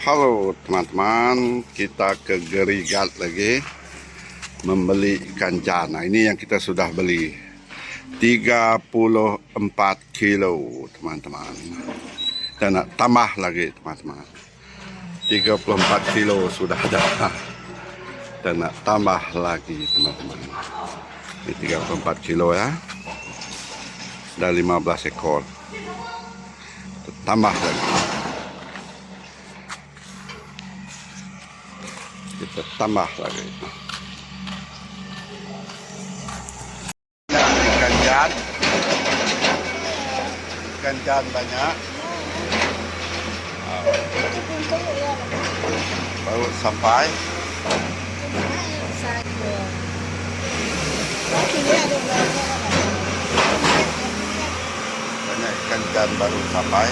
Halo teman-teman, kita ke Gerigat lagi membeli ikan jana. Ini yang kita sudah beli 34 kilo teman-teman. Dan nak tambah lagi teman-teman, 34 kilo sudah ada. Dan nak tambah lagi teman-teman. Ini 34 kilo ya. Dan 15 ekor. Tambah lagi. Kita tambah lagi. Ikan jan banyak. Baru sampai. Banyak ikan jan baru sampai.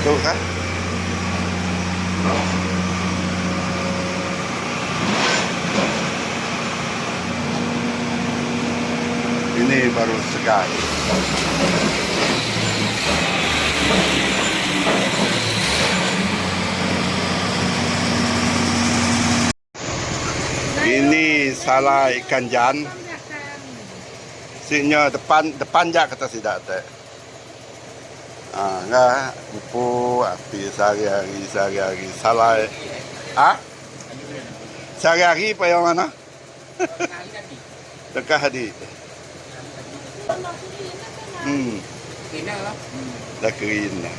Tuh kan? Ini baru segar. Ini salah ikan jan. Sinya depan jak kata sidak teh. Enggak, kupu api sehari-hari salah. Sehari-hari apa yang mana? Dekat hadi. Dah kering dah.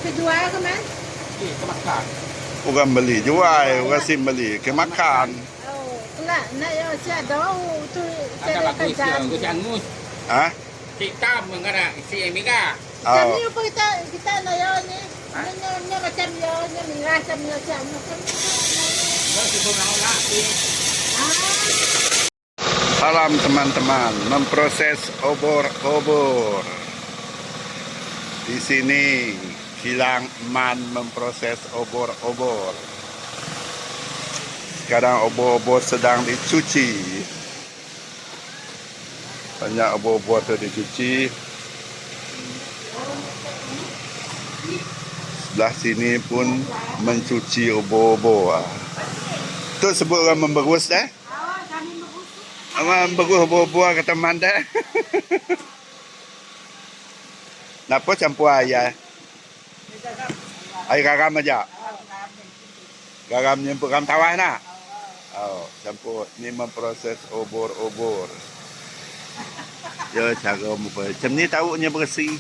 Kejual ke man? Ke makan. Orang beli jual, orang sim beli ke makan. Oh, enggak, nak yo sia dau tu Ada bagus ya, gue jangus. Kita mengenai si Emika. Kami apa kita nak yo ni. Ni macam yo ni mingah macam yo sia. Masih pernah lagi. Salam teman-teman, memproses obor-obor. Di sini Kilang Man memproses obor-obor. Sekarang obor-obor sedang dicuci. Banyak obor-obor tu dicuci. Sebelah sini pun mencuci obor-obor. Tu sebut orang memberus dah. Memberus obor-obor kata manda. Napa campur air? Air garam aja. Garam nyampur garam tawar nak. Oh, campur ni memproses obor-obor. Ya cara macam ni tahunya bersih.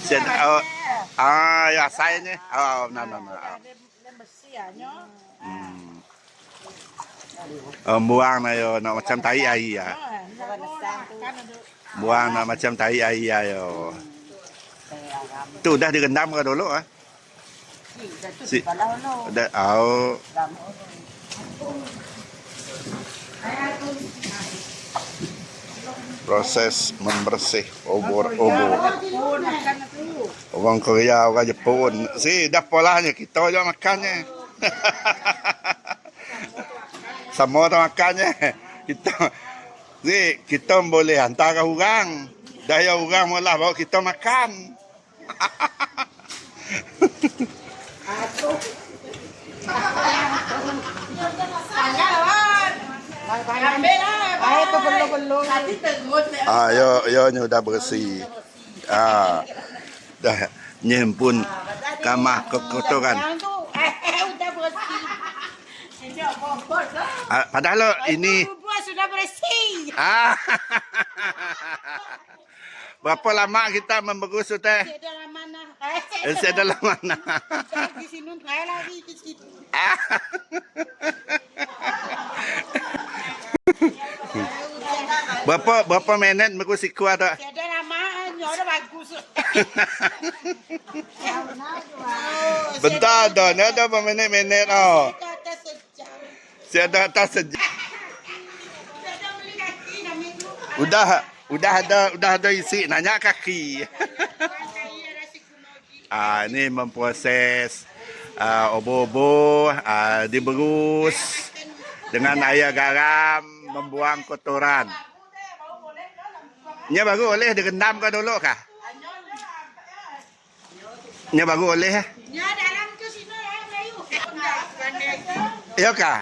Sen ya saya ni. Oh, nah. Buang na yo nak macam tai air ya. Buang nak macam tai air ya yo. Tu dah direndam ke dulu ah? Dah au. Proses membersih obor-obor. Orang Korea, orang Jepun. Si dah polanya kita je makannya. Sama tu makannya. Kita boleh hantar ke orang. Daya orang malah bawa kita makan. Yo dah bersih. Dah nyempun kamah kekotoran. Padahal ini sudah bersih. Berapa lama kita memberus tu teh? Dalam mana? Dalam mana? Di sini try lagi di situ. Berapa minit berus iku ada? Ada lama, nyoda bagus. Bentar dah, ni ada berminit-minit oh. Saya atas sejam. Udah ada isi nanya kaki. Ini memproses obor-obor diberus dengan air garam, membuang kotoran. Nya baru oleh direndam ke dulu kah? Nya baru oleh eh? Ya dalam ke sini ya Melayu. Ya kah?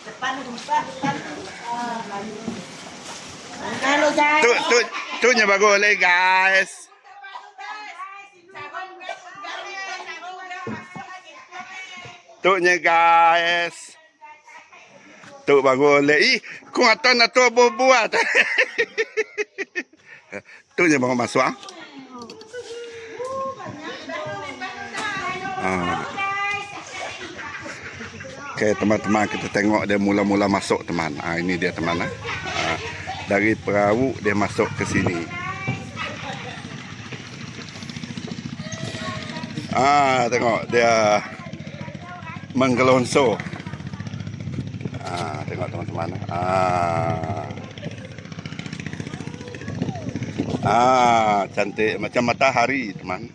Depan. Kalau jangan. Tu nya baru oleh guys. Tu nya guys. Tu baru oleh. Ih, ku ngata na tu buat. Tu nya baru masuk ah. Okey teman-teman, kita tengok dia mula-mula masuk teman. Ini dia teman ah. Dari perahu dia masuk ke sini. Tengok dia menggelonso. Tengok teman-teman. Cantik macam matahari teman.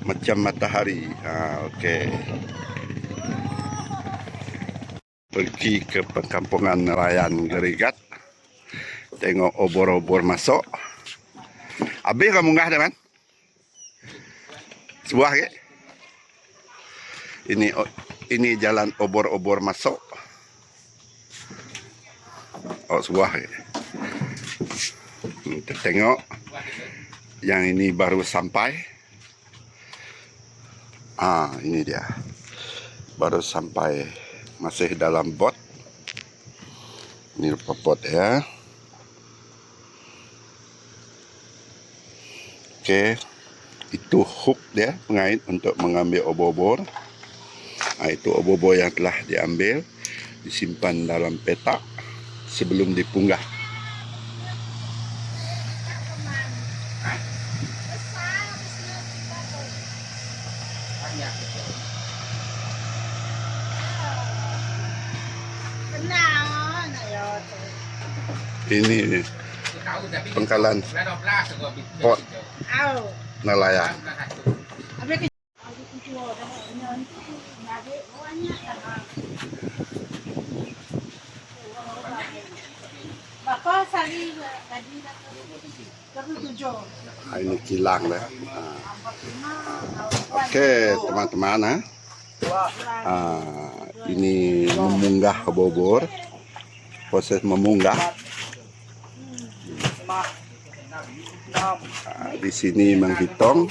Macam matahari. Okey. Pergi ke perkampungan nelayan Gerigat. Tengok obor-obor masuk. Habis kamu munggah teman? Sebuah ke? Ini jalan obor-obor masuk. Oh, sebuah ke? Kita tengok. Yang ini baru sampai. Ini dia. Baru sampai. Masih dalam bot. Ini rupa bot ya. Okey. Itu hook dia, pengait untuk mengambil obor-obor. Itu obor-obor yang telah diambil, disimpan dalam petak sebelum dipunggah. Ini pengkalan pot nelayan. Ini kilang dah. Okey teman-teman ini memunggah obor-obor. Proses memunggah. Di sini menghitung.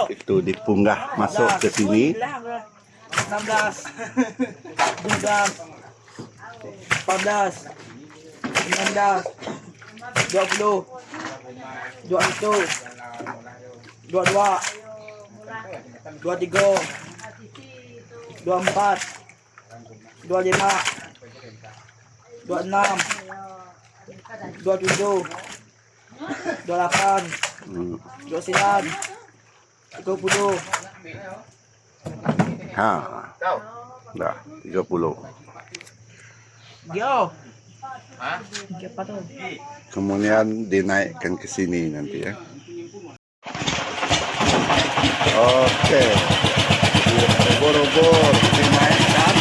Itu dipunggah masuk ke sini. 16, 17, 18, 19, 20, 21, 22, 23, 24, 25, 26, 27, 28, 29, 30. Dah 30. Yo. Kemudian dinaikkan ke sini nanti ya. Okey. Obor-obor dinaikkan.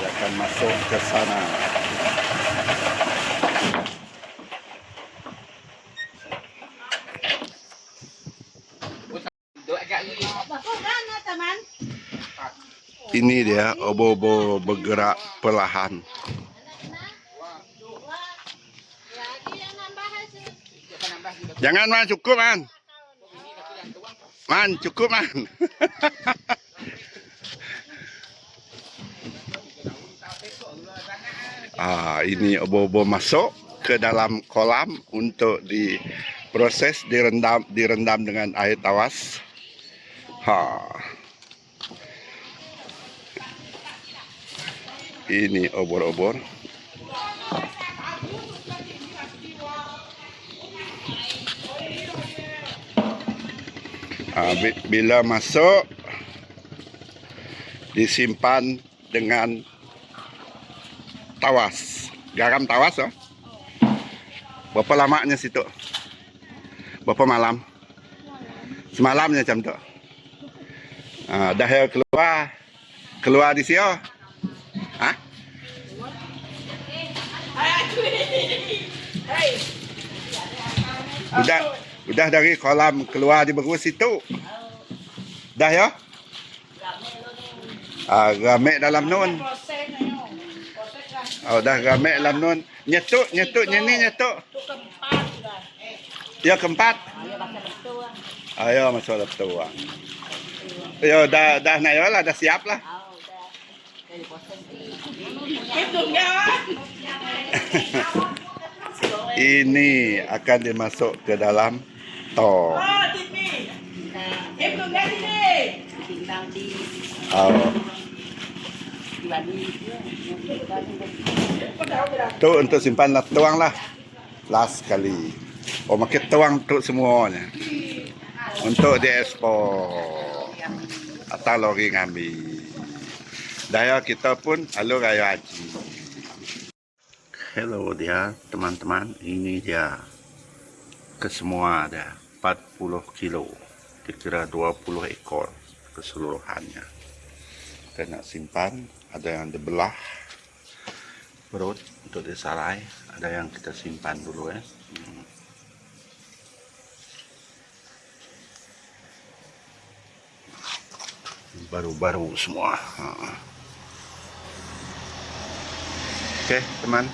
Akan masuk ke sana. Ini dia obor-obor bergerak perlahan. Jangan Man, cukup Man. Man, cukup Man. Ini obor-obor masuk ke dalam kolam untuk diproses, direndam dengan air tawas. Ini obor-obor. Bila masuk, disimpan dengan tawas, garam tawas. Berapa lamanya situ? Berapa malam? Semalamnya macam tu. Dah keluar di sini. Udah dari kolam keluar di berus situ. Dah ya? Gamek dalam nun. Dah gamek dalam nun. Nyetuk ni nyetuk. Ya keempat. Ayo masuk letuang. Yo dah nak lah, dah siap lah. Ini akan dimasuk ke dalam tong. Tu untuk simpan lah, tuang lah. Last kali. Makin tuang untuk semuanya. Untuk diekspor. Atau lori ngambil. Daya kita pun alur raya haji. Hello dia teman-teman. Ini dia kesemua ada 40 kilo. Kira 20 ekor keseluruhannya. Kita nak simpan. Ada yang dibelah perut untuk disarai. Ada yang kita simpan dulu ya. Baru-baru semua. Oke, teman.